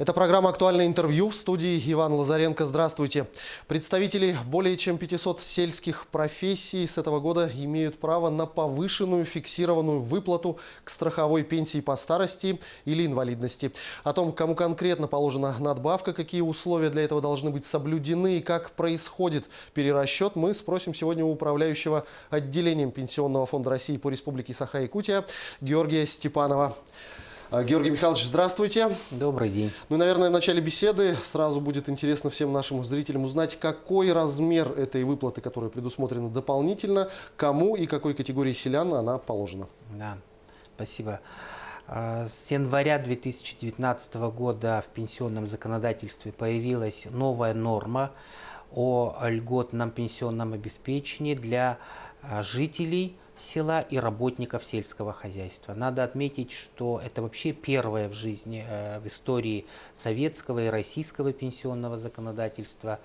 Это программа «Актуальное интервью», в студии Иван Лазаренко. Здравствуйте. Представители более чем 500 сельских профессий с этого года имеют право на повышенную фиксированную выплату к страховой пенсии по старости или инвалидности. О том, кому конкретно положена надбавка, какие условия для этого должны быть соблюдены и как происходит перерасчет, мы спросим сегодня у управляющего отделением Пенсионного фонда России по Республике Саха-Якутия Георгия Степанова. Георгий Михайлович, здравствуйте. Добрый день. Ну и, наверное, в начале беседы сразу будет интересно всем нашим зрителям узнать, какой размер этой выплаты, которая предусмотрена дополнительно, кому и какой категории селян она положена. Да, спасибо. С января 2019 года в пенсионном законодательстве появилась новая норма о льготном пенсионном обеспечении для жителей села и работников сельского хозяйства. Надо отметить, что это вообще первое в жизни, в истории советского и российского пенсионного законодательства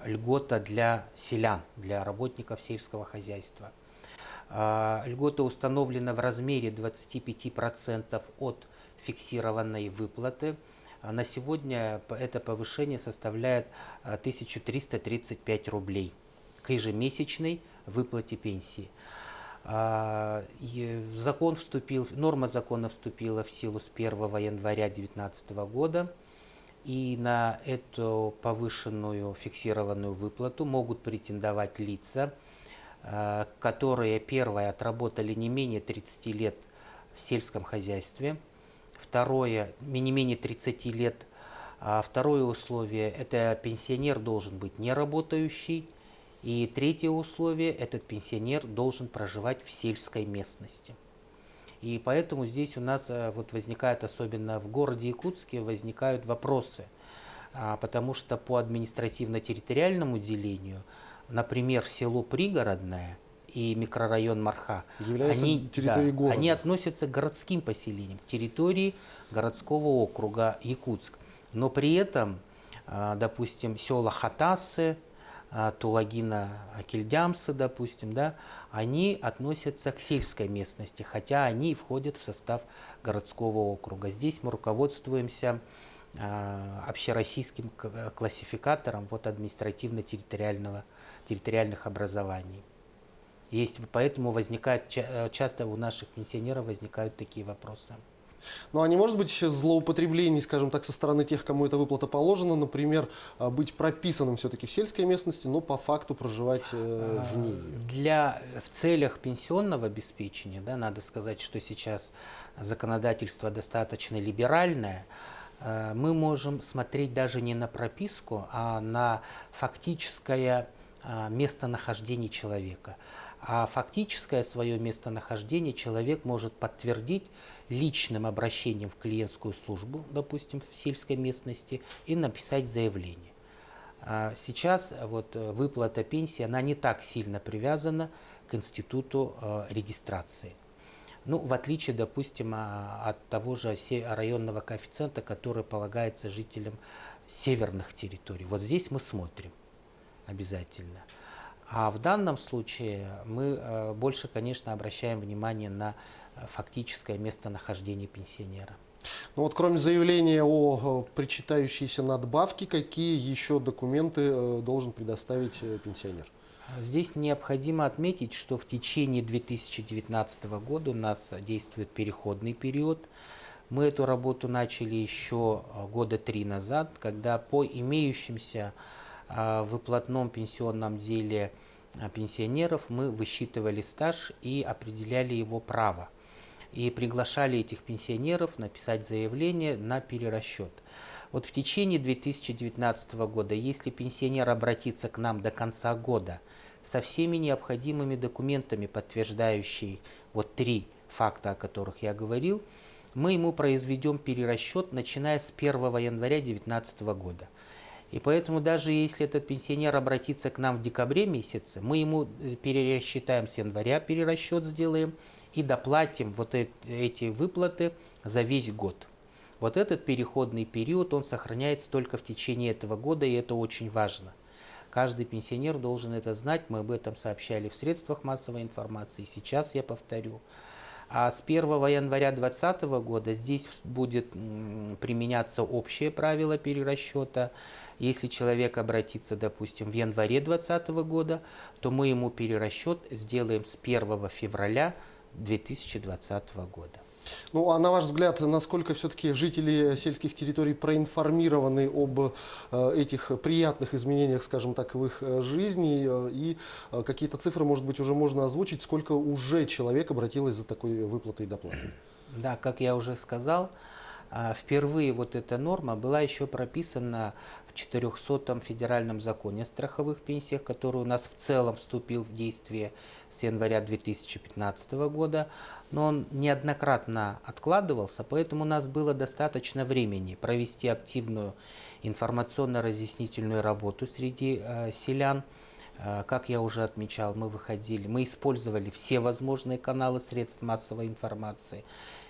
льгота для селян, для работников сельского хозяйства. Льгота установлена в размере 25% от фиксированной выплаты. На сегодня это повышение составляет 1335 рублей к ежемесячной выплате пенсии. Норма закона вступила в силу с 1 января 2019 года, и на эту повышенную фиксированную выплату могут претендовать лица, которые, первое, отработали не менее 30 лет в сельском хозяйстве, второе, не менее 30 лет, второе условие, это пенсионер должен быть неработающий, и третье условие, этот пенсионер должен проживать в сельской местности. И поэтому здесь у нас возникает, особенно в городе Якутске, возникают вопросы, потому что по административно-территориальному делению, например, село Пригородное и микрорайон Марха, они относятся к городским поселениям, к территории городского округа Якутск. Но при этом, допустим, села Хатасы, Тулагина, Кильдямсы, допустим, да, они относятся к сельской местности, хотя они входят в состав городского округа. Здесь мы руководствуемся общероссийским классификатором административно-территориальных образований. Поэтому часто у наших пенсионеров возникают такие вопросы. Ну а не может быть злоупотреблений, скажем так, со стороны тех, кому эта выплата положена, например, быть прописанным все-таки в сельской местности, но по факту проживать в ней? В целях пенсионного обеспечения, да, надо сказать, что сейчас законодательство достаточно либеральное, мы можем смотреть даже не на прописку, а на фактическое местонахождение человека. А фактическое свое местонахождение человек может подтвердить личным обращением в клиентскую службу, допустим, в сельской местности, и написать заявление. Сейчас выплата пенсии, она не так сильно привязана к институту регистрации. Ну, в отличие, допустим, от того же районного коэффициента, который полагается жителям северных территорий. Вот здесь мы смотрим обязательно. А в данном случае мы больше, конечно, обращаем внимание на фактическое местонахождение пенсионера. Ну кроме заявления о причитающейся надбавке, какие еще документы должен предоставить пенсионер? Здесь необходимо отметить, что в течение 2019 года у нас действует переходный период. Мы эту работу начали еще года 3 назад, когда по имеющимся в выплатном пенсионном деле пенсионеров мы высчитывали стаж и определяли его право. И приглашали этих пенсионеров написать заявление на перерасчет. Вот в течение 2019 года, если пенсионер обратится к нам до конца года со всеми необходимыми документами, подтверждающие 3 факта, о которых я говорил, мы ему произведем перерасчет, начиная с 1 января 2019 года. И поэтому даже если этот пенсионер обратится к нам в декабре месяце, мы ему перерасчитаем с января, перерасчет сделаем и доплатим эти выплаты за весь год. Вот этот переходный период, он сохраняется только в течение этого года, и это очень важно. Каждый пенсионер должен это знать, мы об этом сообщали в средствах массовой информации, сейчас я повторю. А с 1 января 2020 года здесь будет применяться общее правило перерасчета. Если человек обратится, допустим, в январе 2020 года, то мы ему перерасчет сделаем с 1 февраля 2020 года. Ну, а на ваш взгляд, насколько все-таки жители сельских территорий проинформированы об этих приятных изменениях, скажем так, в их жизни? И какие-то цифры, может быть, уже можно озвучить, сколько уже человек обратилось за такой выплатой и доплатой? Да, как я уже сказал, впервые вот эта норма была еще прописана в 400-м федеральном законе о страховых пенсиях, который у нас в целом вступил в действие с января 2015 года, но он неоднократно откладывался, поэтому у нас было достаточно времени провести активную информационно-разъяснительную работу среди селян. Как я уже отмечал, мы использовали все возможные каналы средств массовой информации.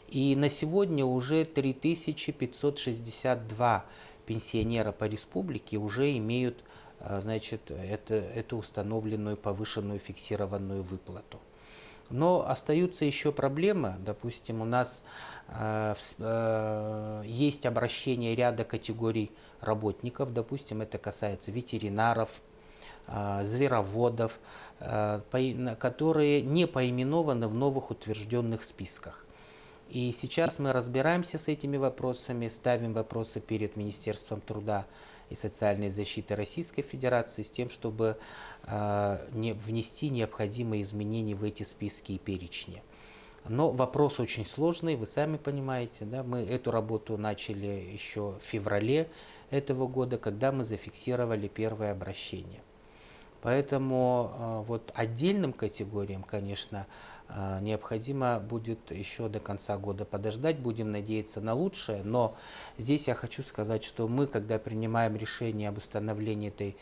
И на сегодня уже 3562 пенсионера по республике уже имеют, значит, эту установленную повышенную фиксированную выплату. Но остаются еще проблемы. Допустим, у нас есть обращение ряда категорий работников. Допустим, это касается ветеринаров, звероводов, которые не поименованы в новых утвержденных списках. И сейчас мы разбираемся с этими вопросами, ставим вопросы перед Министерством труда и социальной защиты Российской Федерации с тем, чтобы внести необходимые изменения в эти списки и перечни. Но вопрос очень сложный, вы сами понимаете, да? Мы эту работу начали еще в феврале этого года, когда мы зафиксировали первое обращение. Поэтому вот отдельным категориям, конечно, необходимо будет еще до конца года подождать, будем надеяться на лучшее, но здесь я хочу сказать, что мы, когда принимаем решение об установлении этой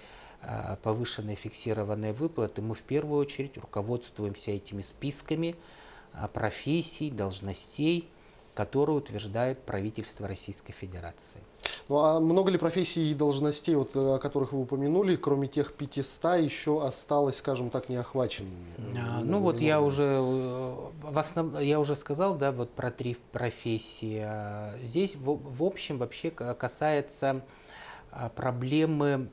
повышенной фиксированной выплаты, мы в первую очередь руководствуемся этими списками профессий, должностей, которые утверждает правительство Российской Федерации. Ну а много ли профессий и должностей, вот, о которых вы упомянули, кроме тех 500, еще осталось, скажем так, неохваченными? Ну вот я уже сказал, да, вот про 3 профессии. Здесь в общем вообще касается проблемы,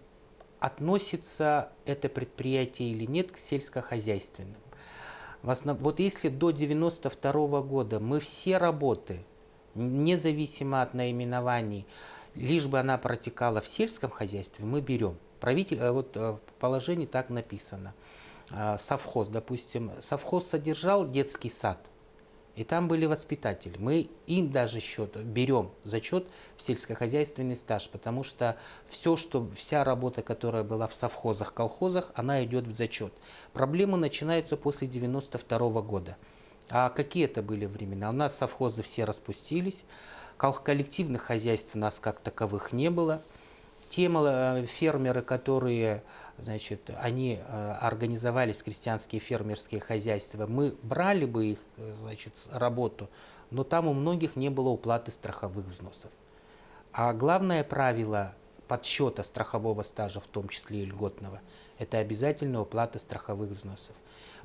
относится это предприятие или нет к сельскохозяйственным. Вот если до 1992 года мы все работы, независимо от наименований, лишь бы она протекала в сельском хозяйстве, мы берем. Вот в положении так написано. Совхоз, допустим, совхоз содержал детский сад, и там были воспитатели. Мы им даже берем зачет в сельскохозяйственный стаж, потому что вся работа, которая была в совхозах, колхозах, она идет в зачет. Проблемы начинаются после 1992 года. А какие это были времена? У нас совхозы все распустились, коллективных хозяйств у нас как таковых не было. Те фермеры, которые, значит, они организовались, крестьянские фермерские хозяйства, мы брали бы их, значит, работу, но там у многих не было уплаты страховых взносов. А главное правило подсчета страхового стажа, в том числе и льготного, это обязательная уплата страховых взносов.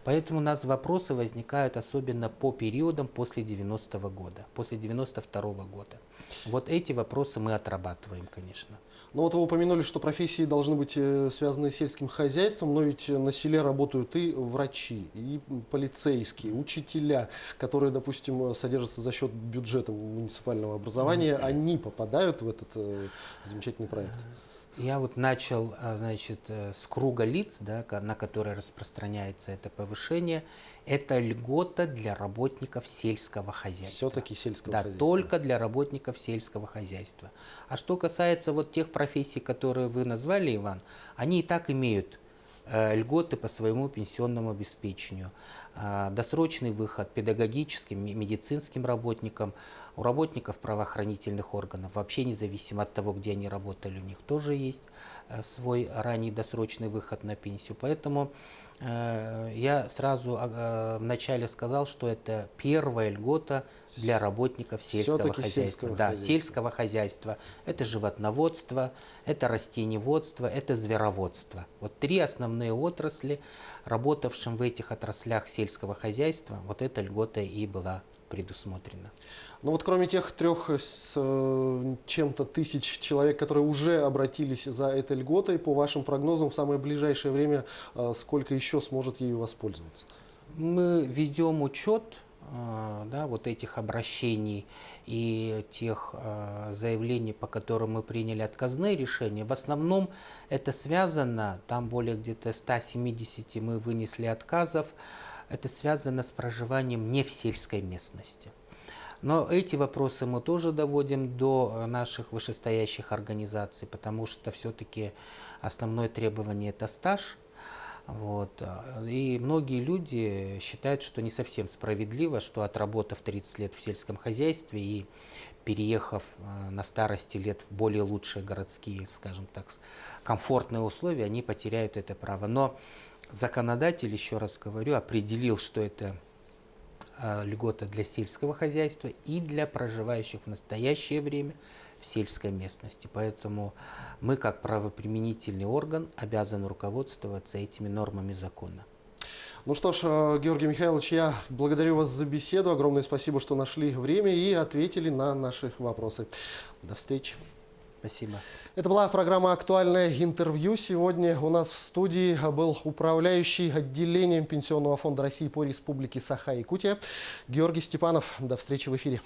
Поэтому у нас вопросы возникают особенно по периодам после 90-го года, после 92-го года. Вот эти вопросы мы отрабатываем, конечно. Ну вот вы упомянули, что профессии должны быть связаны с сельским хозяйством, но ведь на селе работают и врачи, и полицейские, учителя, которые, допустим, содержатся за счет бюджета муниципального образования. Они попадают в этот замечательный проект? Я вот начал, значит, с круга лиц, да, на которые распространяется это повышение. Это льгота для работников сельского хозяйства. Все-таки сельского хозяйства. Да, только для работников сельского хозяйства. А что касается вот тех профессий, которые вы назвали, Иван, они и так имеют льготы по своему пенсионному обеспечению. Досрочный выход педагогическим, медицинским работникам, у работников правоохранительных органов, вообще независимо от того, где они работали, у них тоже есть свой ранний досрочный выход на пенсию. Поэтому я сразу вначале сказал, что это первая льгота для работников сельского Все-таки хозяйства. сельского Да, хозяйства. сельского хозяйства. Это животноводство, это растениеводство, это звероводство. Вот три основные отрасли. Работавшим в этих отраслях сельского хозяйства вот эта льгота и была предусмотрена. Ну вот кроме тех 3 с чем-то тысяч человек, которые уже обратились за этой льготой, по вашим прогнозам, в самое ближайшее время сколько еще сможет ею воспользоваться? Мы ведем учет да, вот этих обращений и тех заявлений, по которым мы приняли отказные решения. В основном это связано, там более где-то 170 мы вынесли отказов, это связано с проживанием не в сельской местности. Но эти вопросы мы тоже доводим до наших вышестоящих организаций, потому что все-таки основное требование – это стаж. Вот. И многие люди считают, что не совсем справедливо, что отработав 30 лет в сельском хозяйстве и переехав на старости лет в более лучшие городские, скажем так, комфортные условия, они потеряют это право. Но законодатель, еще раз говорю, определил, что это льгота для сельского хозяйства и для проживающих в настоящее время в сельской местности. Поэтому мы, как правоприменительный орган, обязаны руководствоваться этими нормами закона. Ну что ж, Георгий Михайлович, я благодарю вас за беседу. Огромное спасибо, что нашли время и ответили на наши вопросы. До встречи. Спасибо. Это была программа «Актуальное интервью». Сегодня у нас в студии был управляющий отделением Пенсионного фонда России по Республике Саха-Якутия Георгий Степанов. До встречи в эфире.